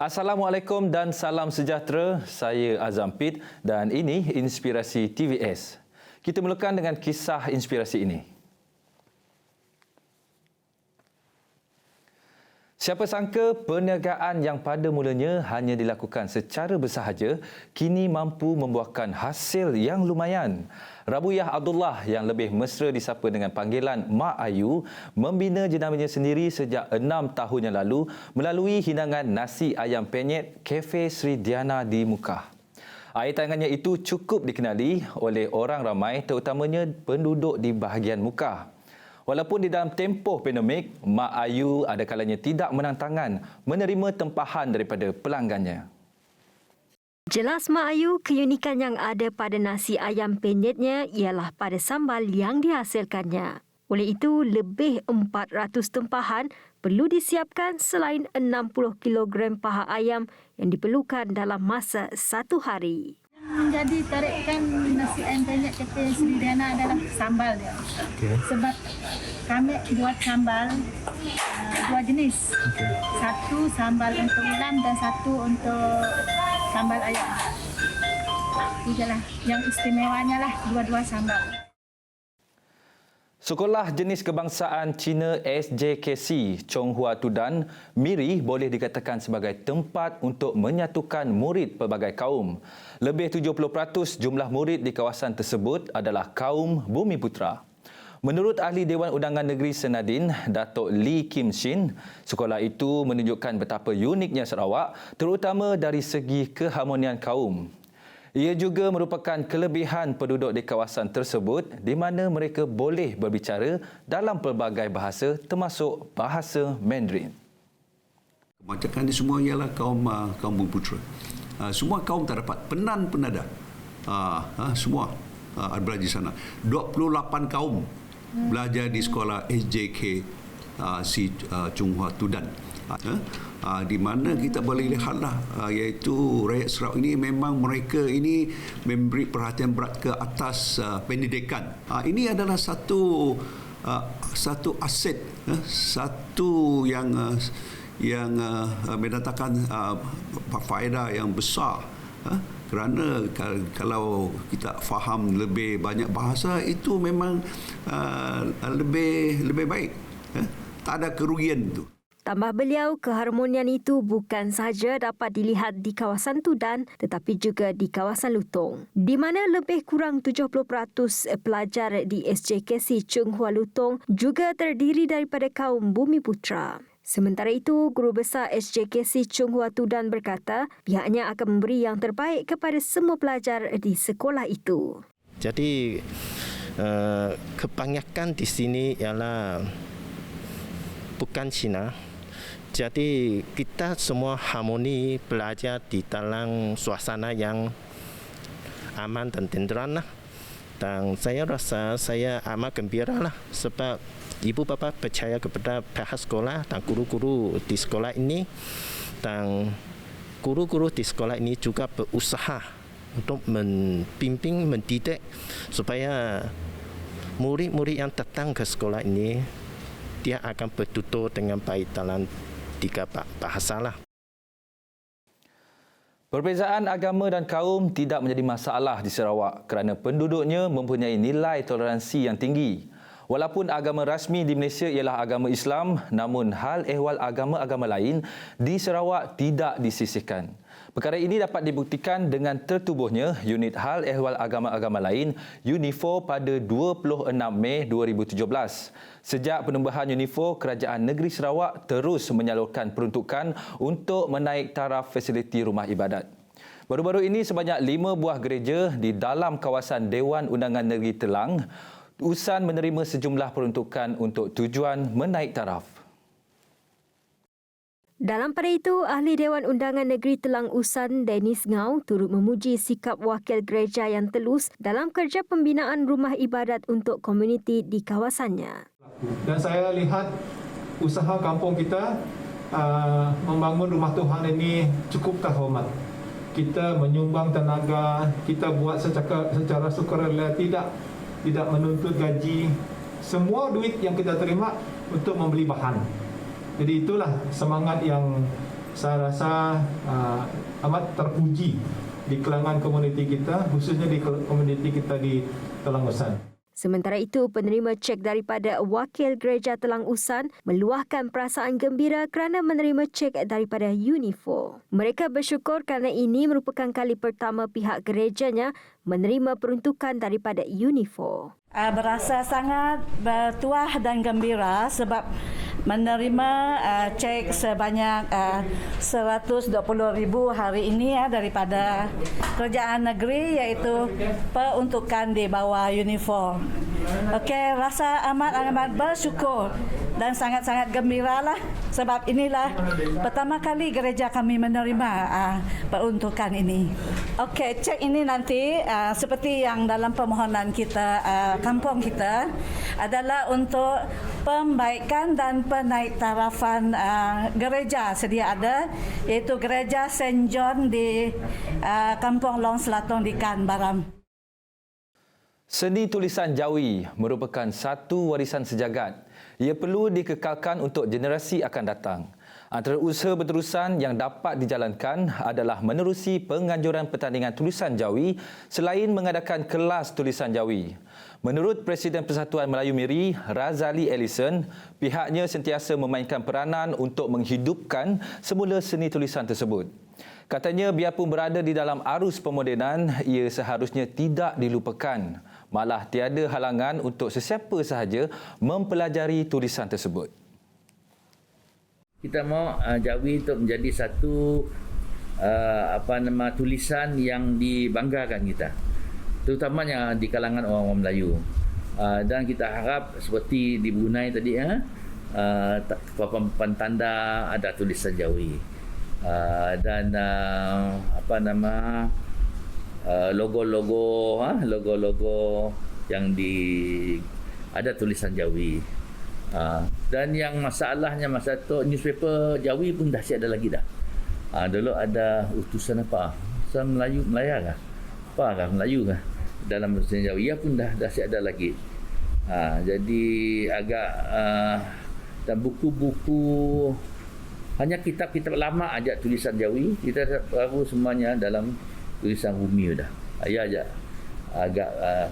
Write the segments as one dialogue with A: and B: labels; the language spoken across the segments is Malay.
A: Assalamualaikum dan salam sejahtera. Saya Azam Pit dan ini Inspirasi TVS. Kita mulakan dengan kisah inspirasi ini. Siapa sangka perniagaan yang pada mulanya hanya dilakukan secara bersahaja, kini mampu membuahkan hasil yang lumayan. Rabuyah Abdullah yang lebih mesra disapa dengan panggilan Mak Ayu membina jenamanya sendiri sejak 6 tahun yang lalu melalui hidangan nasi ayam penyet Cafe Sri Diana di Mukah. Air tangannya itu cukup dikenali oleh orang ramai, terutamanya penduduk di bahagian Mukah. Walaupun di dalam tempoh pandemik, Mak Ayu ada kalanya tidak menang menerima tempahan daripada pelanggannya.
B: Jelas Mak Ayu, keunikan yang ada pada nasi ayam penyetnya ialah pada sambal yang dihasilkannya. Oleh itu, lebih 400 tempahan perlu disiapkan selain 60 kilogram paha ayam yang diperlukan dalam masa 1 hari.
C: Jadi tarikan nasi ayam penyet Cafe Sri Diana adalah sambal dia. Okay. Sebab kami buat sambal dua jenis. Okay. Satu sambal untuk ulam dan satu untuk sambal ayam. Itulah yang istimewanya lah dua-dua sambal.
A: Sekolah Jenis Kebangsaan Cina SJKC Chonghua Tudan, MIRI boleh dikatakan sebagai tempat untuk menyatukan murid pelbagai kaum. Lebih 70% jumlah murid di kawasan tersebut adalah kaum Bumiputra. Menurut Ahli Dewan Undangan Negeri Senadin, Datuk Lee Kim Shin, sekolah itu menunjukkan betapa uniknya Sarawak, terutama dari segi keharmonian kaum. Ia juga merupakan kelebihan penduduk di kawasan tersebut di mana mereka boleh berbicara dalam pelbagai bahasa termasuk bahasa Mandarin.
D: Kebanyakan ini semua ialah kaum Bumiputra. Semua kaum terdapat, Penan pun ada. Semua belajar di sana. 28 kaum belajar di sekolah SJK Chonghua Tudan. Di mana kita boleh lihatlah iaitu rakyat Sarawak ini memang mereka ini memberi perhatian berat ke atas pendidikan. Ini adalah satu aset, satu yang mendatangkan faedah yang besar. Kerana kalau kita faham lebih banyak bahasa itu memang lebih baik. Tak ada kerugian itu.
B: Tambah beliau, keharmonian itu bukan sahaja dapat dilihat di kawasan Tudan tetapi juga di kawasan Lutong, di mana lebih kurang 70% pelajar di SJKC Chonghua Lutong juga terdiri daripada kaum Bumiputra. Sementara itu, Guru Besar SJKC Chonghua Tudan berkata pihaknya akan memberi yang terbaik kepada semua pelajar di sekolah itu.
E: Jadi, kebanyakan di sini ialah bukan Cina. Jadi kita semua harmoni belajar di dalam suasana yang aman dan tenteram lah. Dan saya rasa saya amat gembira lah sebab ibu bapa percaya kepada pihak sekolah dan guru-guru di sekolah ini, dan guru-guru di sekolah ini juga berusaha untuk membimbing, mendidik supaya murid-murid yang datang ke sekolah ini dia akan bertutur dengan baik dalam 3 bahasa lah.
A: Perbezaan agama dan kaum tidak menjadi masalah di Sarawak kerana penduduknya mempunyai nilai toleransi yang tinggi. Walaupun agama rasmi di Malaysia ialah agama Islam, namun hal ehwal agama-agama lain di Sarawak tidak disisihkan. Perkara ini dapat dibuktikan dengan tertubuhnya Unit Hal Ehwal Agama-Agama Lain UNIFO pada 26 Mei 2017. Sejak penubuhan UNIFO, Kerajaan Negeri Sarawak terus menyalurkan peruntukan untuk menaik taraf fasiliti rumah ibadat. Baru-baru ini sebanyak 5 buah gereja di dalam kawasan Dewan Undangan Negeri Telang USAN menerima sejumlah peruntukan untuk tujuan menaik taraf.
B: Dalam pada itu, Ahli Dewan Undangan Negeri Telang USAN Dennis Ngau turut memuji sikap wakil gereja yang telus dalam kerja pembinaan rumah ibadat untuk komuniti di kawasannya.
F: Dan saya lihat usaha kampung kita membangun rumah Tuhan ini cukup terhormat. Kita menyumbang tenaga, kita buat secara sukarela, tidak menuntut gaji. Semua duit yang kita terima untuk membeli bahan. Jadi itulah semangat yang saya rasa amat terpuji di kalangan komuniti kita, khususnya di komuniti kita di Telang Usan.
B: Sementara itu, penerima cek daripada Wakil Gereja Telang Usan meluahkan perasaan gembira kerana menerima cek daripada Unifo. Mereka bersyukur kerana ini merupakan kali pertama pihak gerejanya menerima peruntukan daripada Unifo.
G: Berasa sangat bertuah dan gembira sebab menerima cek sebanyak 120,000 hari ini daripada kerajaan negeri, iaitu peruntukan di bawah Unifo. Okey, rasa amat bersyukur dan sangat-sangat gembiralah sebab inilah pertama kali gereja kami menerima peruntukan ini. Okey, cek ini nanti seperti yang dalam permohonan kita, kampung kita adalah untuk pembaikan dan penaiktarafan gereja sedia ada, iaitu gereja St. John di Kampung Long Selatong di Kan Baram.
A: Seni tulisan Jawi merupakan satu warisan sejagat. Ia perlu dikekalkan untuk generasi akan datang. Antara usaha berterusan yang dapat dijalankan adalah menerusi penganjuran pertandingan tulisan Jawi selain mengadakan kelas tulisan Jawi. Menurut Presiden Persatuan Melayu Miri, Razali Ellison, pihaknya sentiasa memainkan peranan untuk menghidupkan semula seni tulisan tersebut. Katanya, biarpun berada di dalam arus pemodenan, ia seharusnya tidak dilupakan. Malah tiada halangan untuk sesiapa sahaja mempelajari tulisan tersebut.
H: Kita mahu Jawi itu menjadi satu tulisan yang dibanggakan kita, terutamanya di kalangan orang-orang Melayu. Dan kita harap seperti di Brunei tadi, papan tanda ada tulisan Jawi, dan logo-logo yang ada tulisan Jawi. Dan yang masalahnya masa tu newspaper Jawi pun dah siap ada lagi dah. Dulu ada utusan apa? Utusan Melaya kah? Apa kah? Melayu kah? Dalam bahasa Jawi ia pun dah siap ada lagi. Jadi agak dan buku-buku hanya kitab-kitab lama aja tulisan Jawi, kita baru semuanya dalam tulisan bumi dah. Ya aja agak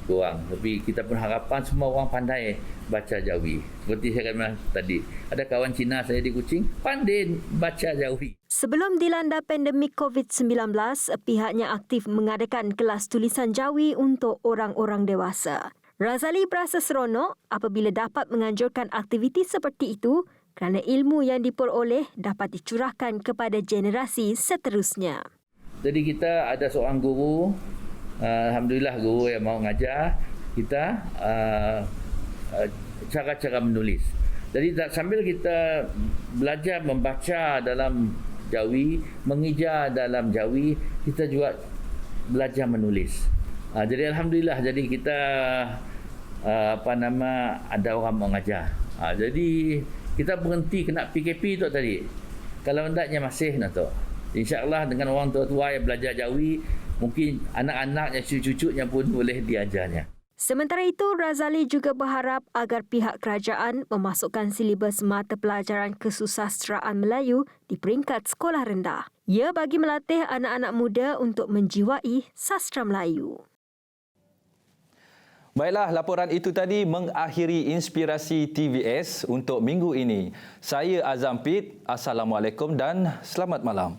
H: kurang. Tapi kita pun harapan semua orang pandai baca Jawi. Seperti saya katakan tadi, ada kawan Cina saya di Kuching pandai baca Jawi.
B: Sebelum dilanda pandemik COVID-19, pihaknya aktif mengadakan kelas tulisan Jawi untuk orang-orang dewasa. Razali berasa seronok apabila dapat menganjurkan aktiviti seperti itu kerana ilmu yang diperoleh dapat dicurahkan kepada generasi seterusnya.
H: Jadi kita ada seorang guru, alhamdulillah guru yang mau mengajar kita cara-cara menulis. Jadi sambil kita belajar membaca dalam Jawi, mengejar dalam Jawi, kita juga belajar menulis. Jadi alhamdulillah, jadi kita ada orang mengajar. Jadi kita berhenti kena PKP tu tadi. Kalau hendaknya masih nak tu. InsyaAllah dengan orang tua-tua yang belajar Jawi, mungkin anak-anaknya, cucu-cucunya pun boleh diajarnya.
B: Sementara itu, Razali juga berharap agar pihak kerajaan memasukkan silibus mata pelajaran kesusasteraan Melayu di peringkat sekolah rendah. Ia bagi melatih anak-anak muda untuk menjiwai sastra Melayu.
A: Baiklah, laporan itu tadi mengakhiri Inspirasi TVS untuk minggu ini. Saya Azam Pit. Assalamualaikum dan selamat malam.